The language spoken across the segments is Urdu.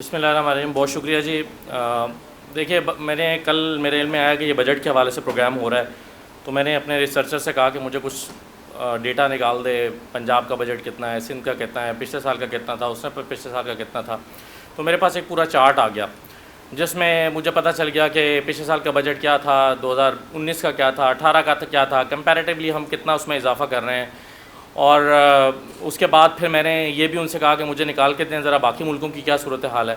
بسم اللہ الرحمن الرحیم. بہت شکریہ جی. دیکھیے میں نے کل میرے علم میں آیا کہ یہ بجٹ کے حوالے سے پروگرام ہو رہا ہے، تو میں نے اپنے ریسرچر سے کہا کہ مجھے کچھ ڈیٹا نکال دے. پنجاب کا بجٹ کتنا ہے، سندھ کا کتنا ہے، پچھلے سال کا کتنا تھا، اس میں پچھلے سال کا کتنا تھا. تو میرے پاس ایک پورا چارٹ آ گیا جس میں مجھے پتہ چل گیا کہ پچھلے سال کا بجٹ کیا تھا، 2019 کا کیا تھا، 18 کا کیا تھا، کمپیریٹیولی ہم کتنا اس میں اضافہ کر رہے ہیں. اور اس کے بعد پھر میں نے یہ بھی ان سے کہا کہ مجھے نکال کے دیں ذرا باقی ملکوں کی کیا صورتحال ہے.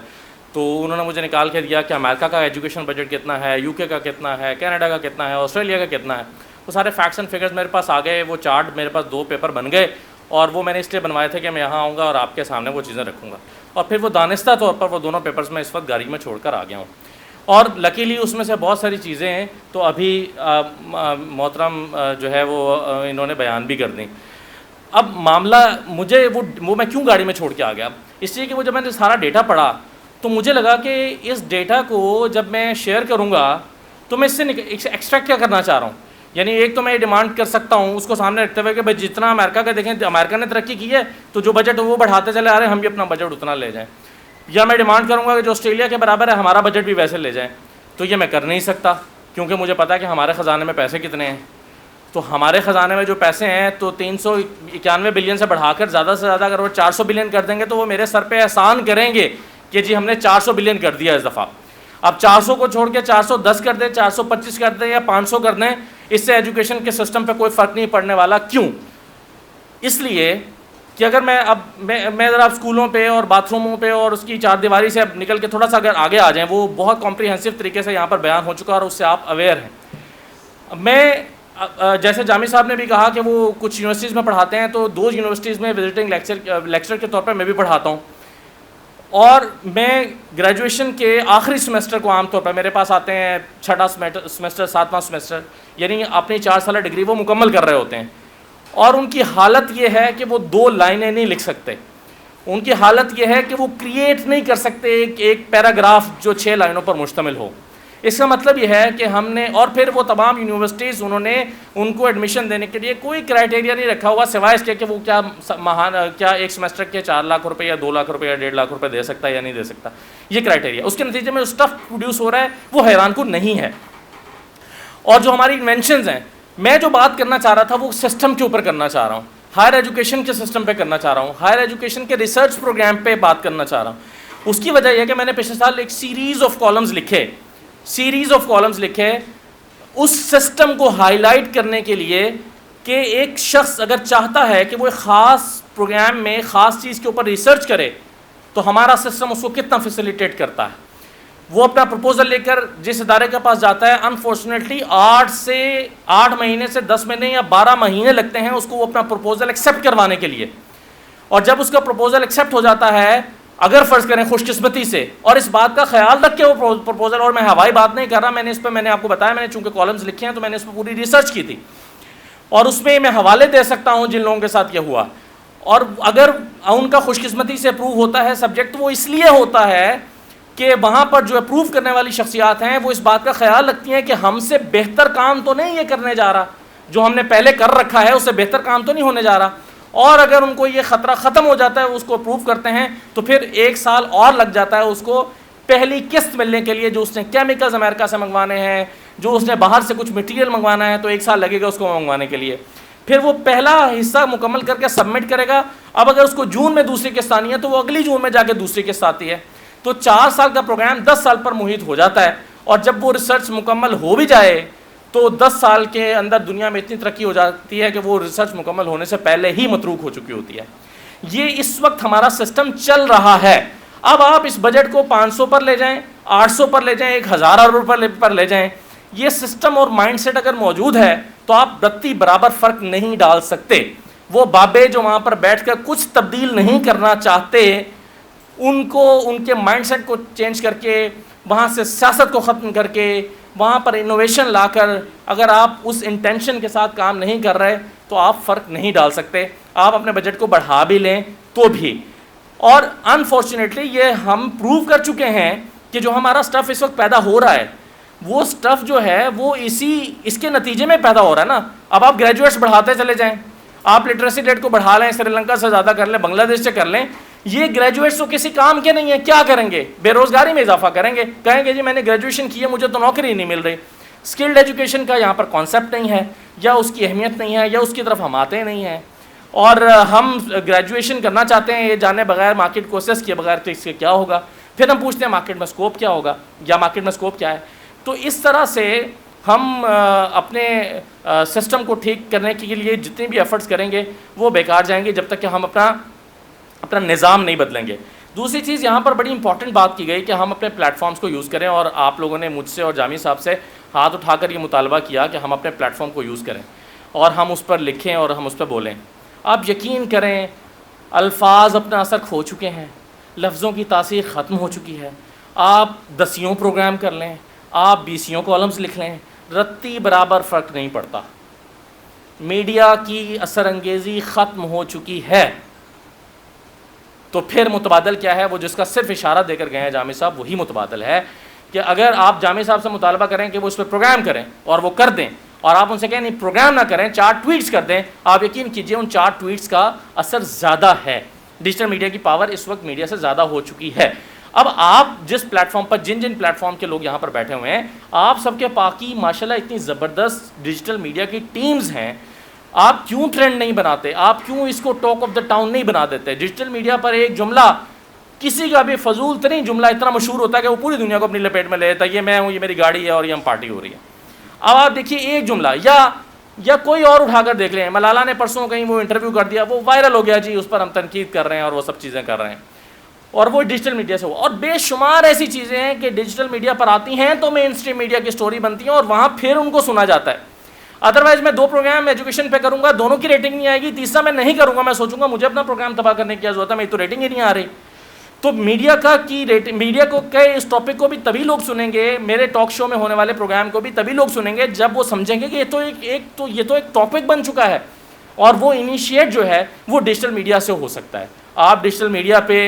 تو انہوں نے مجھے نکال کے دیا کہ امریکہ کا ایجوکیشن بجٹ کتنا ہے، یو کے کا کتنا ہے، کینیڈا کا کتنا ہے، آسٹریلیا کا کتنا ہے. وہ سارے فیکٹس اینڈ فگرز میرے پاس آ گئے. وہ چارٹ میرے پاس 2 پیپر بن گئے، اور وہ میں نے اس لیے بنوائے تھے کہ میں یہاں آؤں گا اور آپ کے سامنے وہ چیزیں رکھوں گا. اور پھر وہ دانستہ طور پر وہ دونوں پیپرز میں اس وقت گاڑی میں چھوڑ کر آ گیا ہوں. اور لکیلی اس میں سے بہت ساری چیزیں ہیں تو ابھی محترم جو ہے وہ انہوں نے بیان بھی کر دیں. اب معاملہ مجھے وہ میں کیوں گاڑی میں چھوڑ کے آ گیا، اس لیے کہ وہ جب میں نے سارا ڈیٹا پڑھا تو مجھے لگا کہ اس ڈیٹا کو جب میں شیئر کروں گا تو میں اس سے ایکسٹریکٹ کیا کرنا چاہ رہا ہوں. یعنی ایک تو میں یہ ڈیمانڈ کر سکتا ہوں اس کو سامنے رکھتے ہوئے کہ بھائی جتنا امریکہ کا دیکھیں امریکہ نے ترقی کی ہے تو جو بجٹ ہے وہ بڑھاتے چلے آ رہے ہیں، ہم بھی اپنا بجٹ اتنا لے جائیں. یا میں ڈیمانڈ کروں گا کہ جو آسٹریلیا کے برابر ہے ہمارا بجٹ بھی ویسے لے جائیں. تو یہ میں کر نہیں سکتا کیونکہ مجھے پتا ہے کہ ہمارے خزانے میں پیسے کتنے ہیں. تو ہمارے خزانے میں جو پیسے ہیں تو 391 بلین سے بڑھا کر زیادہ سے زیادہ اگر وہ 400 بلین کر دیں گے تو وہ میرے سر پہ احسان کریں گے کہ جی ہم نے 400 بلین کر دیا اس دفعہ. اب 400 کو چھوڑ کے 410 کر دیں، 425 کر دیں یا 500 کر دیں، اس سے ایجوکیشن کے سسٹم پہ کوئی فرق نہیں پڑنے والا. کیوں؟ اس لیے کہ اگر میں ذرا اسکولوں پہ اور باتھ روموں پہ اور اس کی چار دیواری سے اب نکل کے تھوڑا سا اگر آگے آ جائیں، وہ بہت کمپریہنسو طریقے سے یہاں پر بیان ہو چکا اور اس سے آپ اویئر ہیں. میں جیسے جامی صاحب نے بھی کہا کہ وہ کچھ یونیورسٹیز میں پڑھاتے ہیں، تو 2 یونیورسٹیز میں وزٹنگ لیکچر کے طور پر میں بھی پڑھاتا ہوں. اور میں گریجویشن کے آخری سیمسٹر کو عام طور پر میرے پاس آتے ہیں 6واں سیمسٹر 7واں سیمسٹر، یعنی اپنی 4 سالہ ڈگری وہ مکمل کر رہے ہوتے ہیں. اور ان کی حالت یہ ہے کہ وہ 2 لائنیں نہیں لکھ سکتے. ان کی حالت یہ ہے کہ وہ کریٹ نہیں کر سکتے ایک پیراگراف جو 6 لائنوں پر مشتمل ہو. اس کا مطلب یہ ہے کہ ہم نے، اور پھر وہ تمام یونیورسٹیز انہوں نے ان کو ایڈمیشن دینے کے لیے کوئی کرائٹیریا نہیں رکھا ہوا سوائے اس کے کہ وہ کیا ایک سیمسٹر کے 4 لاکھ روپے یا 2 لاکھ روپے یا 1.5 لاکھ روپے دے سکتا ہے یا نہیں دے سکتا. یہ کرائٹیریا، اس کے نتیجے میں جو اسٹف پروڈیوس ہو رہا ہے وہ حیران کن نہیں ہے. اور جو ہماری انوینشنز ہیں، میں جو بات کرنا چاہ رہا تھا وہ سسٹم کے اوپر کرنا چاہ رہا ہوں، ہائر ایجوکیشن کے سسٹم پہ کرنا چاہ رہا ہوں، ہائر ایجوکیشن کے ریسرچ پروگرام پہ بات کرنا چاہ رہا ہوں. اس کی وجہ یہ کہ میں نے پچھلے سال ایک سیریز آف کالمز لکھے اس سسٹم کو ہائی لائٹ کرنے کے لیے کہ ایک شخص اگر چاہتا ہے کہ وہ ایک خاص پروگرام میں خاص چیز کے اوپر ریسرچ کرے تو ہمارا سسٹم اس کو کتنا فیسیلیٹیٹ کرتا ہے. وہ اپنا پروپوزل لے کر جس ادارے کے پاس جاتا ہے، انفارچونیٹلی 8 مہینے سے 10 مہینے یا 12 مہینے لگتے ہیں اس کو وہ اپنا پروپوزل ایکسیپٹ کروانے کے لیے. اور جب اس کا پروپوزل ایکسیپٹ ہو جاتا ہے، اگر فرض کریں خوش قسمتی سے، اور اس بات کا خیال رکھ کے وہ پروپوزل، اور میں ہوائی بات نہیں کر رہا، میں نے آپ کو بتایا، میں نے چونکہ کالمز لکھے ہیں تو میں نے اس پہ پوری ریسرچ کی تھی اور اس میں میں حوالے دے سکتا ہوں جن لوگوں کے ساتھ یہ ہوا. اور اگر ان کا خوش قسمتی سے اپروو ہوتا ہے سبجیکٹ، وہ اس لیے ہوتا ہے کہ وہاں پر جو اپروو کرنے والی شخصیات ہیں وہ اس بات کا خیال رکھتی ہیں کہ ہم سے بہتر کام تو نہیں یہ کرنے جا رہا، جو ہم نے پہلے کر رکھا ہے اس سے بہتر کام تو نہیں ہونے جا رہا. اور اگر ان کو یہ خطرہ ختم ہو جاتا ہے، اس کو اپروو کرتے ہیں، تو پھر 1 سال اور لگ جاتا ہے اس کو پہلی قسط ملنے کے لیے. جو اس نے کیمیکلز امریکہ سے منگوانے ہیں، جو اس نے باہر سے کچھ مٹیریل منگوانا ہے، تو 1 سال لگے گا اس کو منگوانے کے لیے. پھر وہ پہلا حصہ مکمل کر کے سبمٹ کرے گا. اب اگر اس کو جون میں دوسری قسط آنی ہے تو وہ اگلی جون میں جا کے دوسری قسط آتی ہے. تو 4 سال کا پروگرام 10 سال پر محیط ہو جاتا ہے. اور جب وہ ریسرچ مکمل ہو بھی جائے تو 10 سال کے اندر دنیا میں اتنی ترقی ہو جاتی ہے کہ وہ ریسرچ مکمل ہونے سے پہلے ہی متروک ہو چکی ہوتی ہے. یہ اس وقت ہمارا سسٹم چل رہا ہے. اب آپ اس بجٹ کو 500 پر لے جائیں، 800 پر لے جائیں، 1000 ارب پر لے جائیں، یہ سسٹم اور مائنڈ سیٹ اگر موجود ہے تو آپ رتی برابر فرق نہیں ڈال سکتے. وہ بابے جو وہاں پر بیٹھ کر کچھ تبدیل نہیں کرنا چاہتے، ان کو ان کے مائنڈ سیٹ کو چینج کر کے، وہاں سے سیاست کو ختم کر کے، وہاں پر انوویشن لا کر، اگر آپ اس انٹینشن کے ساتھ کام نہیں کر رہے تو آپ فرق نہیں ڈال سکتے. آپ اپنے بجٹ کو بڑھا بھی لیں تو بھی. اور انفارچونیٹلی یہ ہم پروو کر چکے ہیں کہ جو ہمارا سٹف اس وقت پیدا ہو رہا ہے، وہ سٹف جو ہے وہ اس کے نتیجے میں پیدا ہو رہا ہے نا. اب آپ گریجویٹس بڑھاتے چلے جائیں، آپ لٹریسی ریٹ کو بڑھا لیں، سری لنکا سے زیادہ کر لیں، بنگلہ دیش سے کر لیں، یہ گریجویٹس تو کسی کام کے نہیں ہیں, کیا کریں گے؟ بے روزگاری میں اضافہ کریں گے, کہیں گے جی میں نے گریجویشن کی ہے مجھے تو نوکری نہیں مل رہی. اسکلڈ ایجوکیشن کا یہاں پر کانسیپٹ نہیں ہے, یا اس کی اہمیت نہیں ہے, یا اس کی طرف ہم آتے نہیں ہیں, اور ہم گریجویشن کرنا چاہتے ہیں یہ جانے بغیر, مارکیٹ کو اسیس کیے بغیر کہ اس کے کیا ہوگا, پھر ہم پوچھتے ہیں مارکیٹ میں اسکوپ کیا ہوگا, یا مارکیٹ میں اسکوپ کیا ہے. تو اس طرح سے ہم اپنے سسٹم کو ٹھیک کرنے کے لیے جتنے بھی ایفرٹس کریں گے وہ بیکار جائیں گے جب تک کہ ہم اپنا نظام نہیں بدلیں گے. دوسری چیز یہاں پر بڑی امپورٹنٹ بات کی گئی کہ ہم اپنے پلیٹ فارمز کو یوز کریں, اور آپ لوگوں نے مجھ سے اور جامی صاحب سے ہاتھ اٹھا کر یہ مطالبہ کیا کہ ہم اپنے پلیٹ فارم کو یوز کریں اور ہم اس پر لکھیں اور ہم اس پہ بولیں. آپ یقین کریں الفاظ اپنا اثر کھو چکے ہیں, لفظوں کی تاثیر ختم ہو چکی ہے. آپ 10 پروگرام کر لیں, آپ 20 کالمز لکھ لیں, رتی برابر فرق نہیں پڑتا. میڈیا کی اثر انگیزی ختم ہو چکی ہے. تو پھر متبادل کیا ہے؟ وہ جس کا صرف اشارہ دے کر گئے ہیں جامع صاحب, وہی متبادل ہے کہ اگر آپ جامع صاحب سے مطالبہ کریں کہ وہ اس پہ پروگرام کریں اور وہ کر دیں, اور آپ ان سے کہیں نہیں پروگرام نہ کریں, 4 ٹویٹس کر دیں, آپ یقین کیجئے ان 4 ٹویٹس کا اثر زیادہ ہے. ڈیجیٹل میڈیا کی پاور اس وقت میڈیا سے زیادہ ہو چکی ہے. اب آپ جس پلیٹ فارم پر جن پلیٹ فارم کے لوگ یہاں پر بیٹھے ہوئے ہیں, آپ سب کے پاکی ماشاءاللہ اتنی زبردست ڈیجیٹل میڈیا کی ٹیمز ہیں, آپ کیوں ٹرینڈ نہیں بناتے؟ آپ کیوں اس کو ٹاک آف دا ٹاؤن نہیں بنا دیتے؟ ڈیجیٹل میڈیا پر ایک جملہ, کسی کا بھی فضول ترین جملہ اتنا مشہور ہوتا ہے کہ وہ پوری دنیا کو اپنی لپیٹ میں لے لیتا ہے, یہ میں ہوں, یہ میری گاڑی ہے, اور یہ ہم پارٹی ہو رہی ہے. اب آپ دیکھیے ایک جملہ, یا کوئی اور اٹھا کر دیکھ لیں, ملالہ نے پرسوں کہیں وہ انٹرویو کر دیا, وہ وائرل ہو گیا جی, اس پر ہم تنقید کر رہے ہیں اور وہ سب چیزیں کر رہے ہیں, اور وہ ڈیجیٹل میڈیا سے ہوا. اور بے شمار ایسی چیزیں ہیں کہ ڈیجیٹل میڈیا پر آتی ہیں تو مین اسٹریم میڈیا کی سٹوری بنتی ہیں, اور وہاں پھر ان کو سنا جاتا ہے. ادروائز میں 2 پروگرام ایجوکیشن پہ کروں گا, دونوں کی ریٹنگ نہیں آئے گی, تیسرا میں نہیں کروں گا, میں سوچوں گا مجھے اپنا پروگرام تباہ کرنے کی کیا ضرورت ہے, میری تو ریٹنگ ہی نہیں آ رہی. تو میڈیا کو کہ اس ٹاپک کو بھی تبھی لوگ سنیں گے, میرے ٹاک شو میں ہونے والے پروگرام کو بھی تبھی لوگ سنیں گے جب وہ سمجھیں گے کہ یہ تو ایک ٹاپک بن چکا ہے, اور وہ انیشیٹ جو ہے وہ ڈیجیٹل میڈیا سے ہو سکتا ہے. آپ ڈیجیٹل میڈیا پہ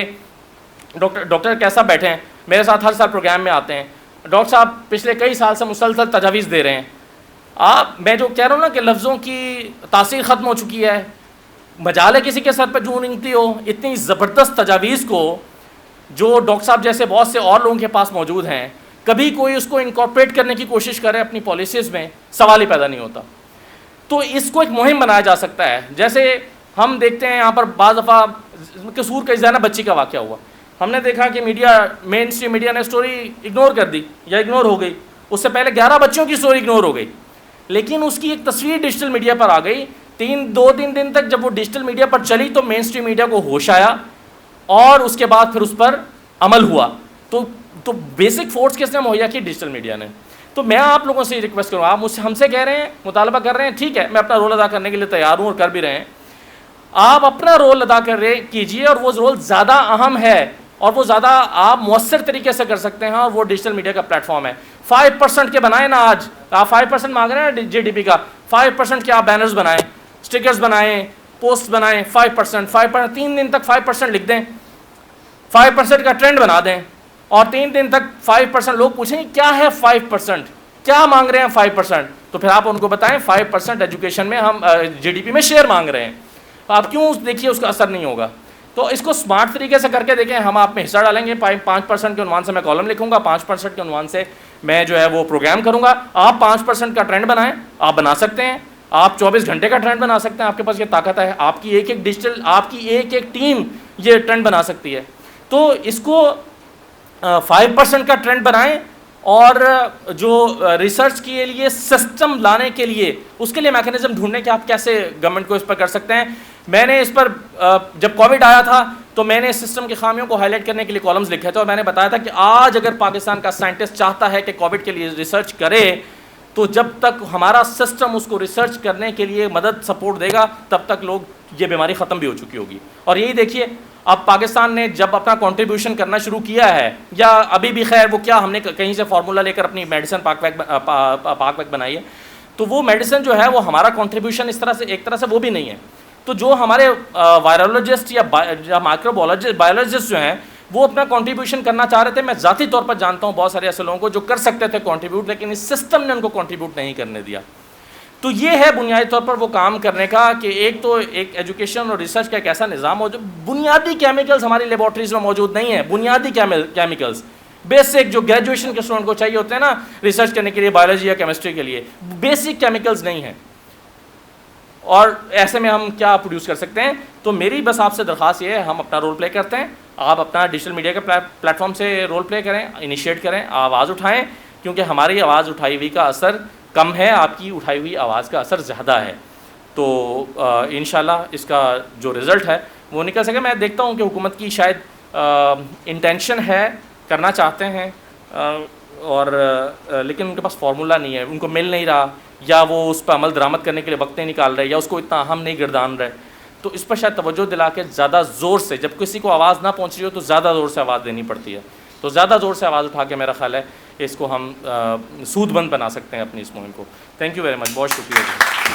ڈاکٹر کیسا بیٹھے ہیں, میرے ساتھ ہر سال پروگرام میں آتے ہیں, ڈاکٹر صاحب پچھلے کئی سال سے مسلسل تجاویز دے رہے ہیں. میں جو کہہ رہا ہوں نا کہ لفظوں کی تاثیر ختم ہو چکی ہے, مجال ہے کسی کے سر پہ جوں رنگتی ہو, اتنی زبردست تجاویز کو جو ڈاکٹر صاحب جیسے بہت سے اور لوگوں کے پاس موجود ہیں, کبھی کوئی اس کو انکارپوریٹ کرنے کی کوشش کرے اپنی پالیسیز میں, سوال ہی پیدا نہیں ہوتا. تو اس کو ایک مہم بنایا جا سکتا ہے. جیسے ہم دیکھتے ہیں یہاں پر بعض دفعہ قصور کا زیادہ بچی کا واقعہ ہوا, ہم نے دیکھا کہ مین اسٹریم میڈیا نے سٹوری اگنور کر دی یا اگنور ہو گئی. اس سے پہلے 11 بچوں کی سٹوری اگنور ہو گئی, لیکن اس کی ایک تصویر ڈیجیٹل میڈیا پر آ گئی. 2-3 دن تک جب وہ ڈیجیٹل میڈیا پر چلی تو مین اسٹریم میڈیا کو ہوش آیا, اور اس کے بعد پھر اس پر عمل ہوا. تو بیسک فورس کس نے مہیا کی؟ ڈیجیٹل میڈیا نے. تو میں آپ لوگوں سے ریکویسٹ کروں, آپ ہم سے کہہ رہے ہیں, مطالبہ کر رہے ہیں, ٹھیک ہے, میں اپنا رول ادا کرنے کے لیے تیار ہوں اور کر بھی رہے ہیں. آپ اپنا رول ادا کیجئے, اور وہ رول زیادہ اہم ہے اور وہ زیادہ آپ مؤثر طریقے سے کر سکتے ہیں, اور وہ ڈیجیٹل میڈیا کا پلیٹ فارم ہے. 5% کے بنائیں نا, آج آپ 5% مانگ رہے ہیں GDP کا, 5% کے آپ بینرز بنائیں, اسٹکرز بنائیں, پوسٹ بنائیں. 5% 3 دن تک 5% لکھ دیں, 5% کا ٹرینڈ بنا دیں, اور 3 دن تک 5%. لوگ پوچھیں گے کیا ہے 5%, کیا مانگ رہے ہیں 5%, تو پھر آپ ان کو بتائیں 5% ایجوکیشن میں ہم GDP میں شیئر مانگ رہے ہیں. آپ کیوں دیکھیے اس کا اثر نہیں ہوگا. تو اس کو سمارٹ طریقے سے کر کے دیکھیں, ہم آپ میں حصہ ڈالیں گے. 5% کے عنوان سے میں کالم لکھوں گا, 5% کے عنوان سے میں جو ہے وہ پروگرام کروں گا. آپ 5% کا ٹرینڈ بنائیں, آپ بنا سکتے ہیں, آپ 24 گھنٹے کا ٹرینڈ بنا سکتے ہیں, آپ کے پاس یہ طاقت ہے. آپ کی آپ کی ایک ٹیم یہ ٹرینڈ بنا سکتی ہے. تو اس کو 5% کا ٹرینڈ بنائیں, اور جو ریسرچ کے لیے سسٹم لانے کے لیے, اس کے لیے میکینزم ڈھونڈنے کہ آپ کیسے گورنمنٹ کو اس پر کر سکتے ہیں. میں نے اس پر جب کووڈ آیا تھا تو میں نے اس سسٹم کی خامیوں کو ہائی لائٹ کرنے کے لیے کالمز لکھے تھے, اور میں نے بتایا تھا کہ آج اگر پاکستان کا سائنٹسٹ چاہتا ہے کہ کووڈ کے لیے ریسرچ کرے, تو جب تک ہمارا سسٹم اس کو ریسرچ کرنے کے لیے مدد سپورٹ دے گا, تب تک یہ بیماری ختم بھی ہو چکی ہوگی. اور یہی دیکھیے اب پاکستان نے جب اپنا کنٹریبیوشن کرنا شروع کیا ہے, یا ابھی بھی خیر وہ کیا ہم نے کہیں سے فارمولا لے کر اپنی میڈیسن پاک ویک بنائی ہے, تو وہ میڈیسن جو ہے وہ ہمارا کنٹریبیوشن اس طرح سے ایک طرح سے وہ بھی نہیں ہے. تو جو ہمارے وائرولوجسٹ یا مائکرو بایولوجسٹ جو ہیں وہ اپنا کنٹریبیوشن کرنا چاہ رہے تھے. میں ذاتی طور پر جانتا ہوں بہت سارے ایسے لوگوں کو جو کر سکتے تھے کنٹریبیوٹ, لیکن اس سسٹم نے ان کو کنٹریبیوٹ نہیں کرنے دیا. تو یہ ہے بنیادی طور پر وہ کام کرنے کا کہ ایک تو ایک ایجوکیشن اور ریسرچ کا ایک ایسا نظام ہو جو بنیادی کیمیکلز ہماری لیبارٹریز میں موجود نہیں ہیں، بنیادی کیمیکلز بیسک جو گریجویشن کے اسٹوڈنٹ کو چاہیے ہوتے ہیں نا ریسرچ کرنے کے لیے بایولوجی یا کیمسٹری کے لیے، بیسک کیمیکلز نہیں ہیں، اور ایسے میں ہم کیا پروڈیوس کر سکتے ہیں؟ تو میری بس آپ سے درخواست یہ ہے، ہم اپنا رول پلے کرتے ہیں، آپ اپنا ڈیجیٹل میڈیا کے پلیٹ فارم سے رول پلے کریں، انیشیٹ کریں، آواز اٹھائیں، کیونکہ ہماری آواز اٹھائی ہوئی کا اثر کم ہے، آپ کی اٹھائی ہوئی آواز کا اثر زیادہ ہے. تو انشاءاللہ اس کا جو رزلٹ ہے وہ نکل سکے. میں دیکھتا ہوں کہ حکومت کی شاید انٹینشن ہے، کرنا چاہتے ہیں، اور لیکن ان کے پاس فارمولہ نہیں ہے، ان کو مل نہیں رہا، یا وہ اس پہ عمل درآمد کرنے کے لیے وقت نہیں نکال رہے، یا اس کو اتنا اہم نہیں گردان رہے. تو اس پر شاید توجہ دلا کے زیادہ زور سے، جب کسی کو آواز نہ پہنچ رہی ہو تو زیادہ زور سے آواز دینی پڑتی ہے، تو زیادہ زور سے آواز اٹھا کے میرا خیال ہے کہ اس کو ہم سود بند بنا سکتے ہیں اپنی اس مہم کو. تھینک یو ویری مچ، بہت شکریہ جی.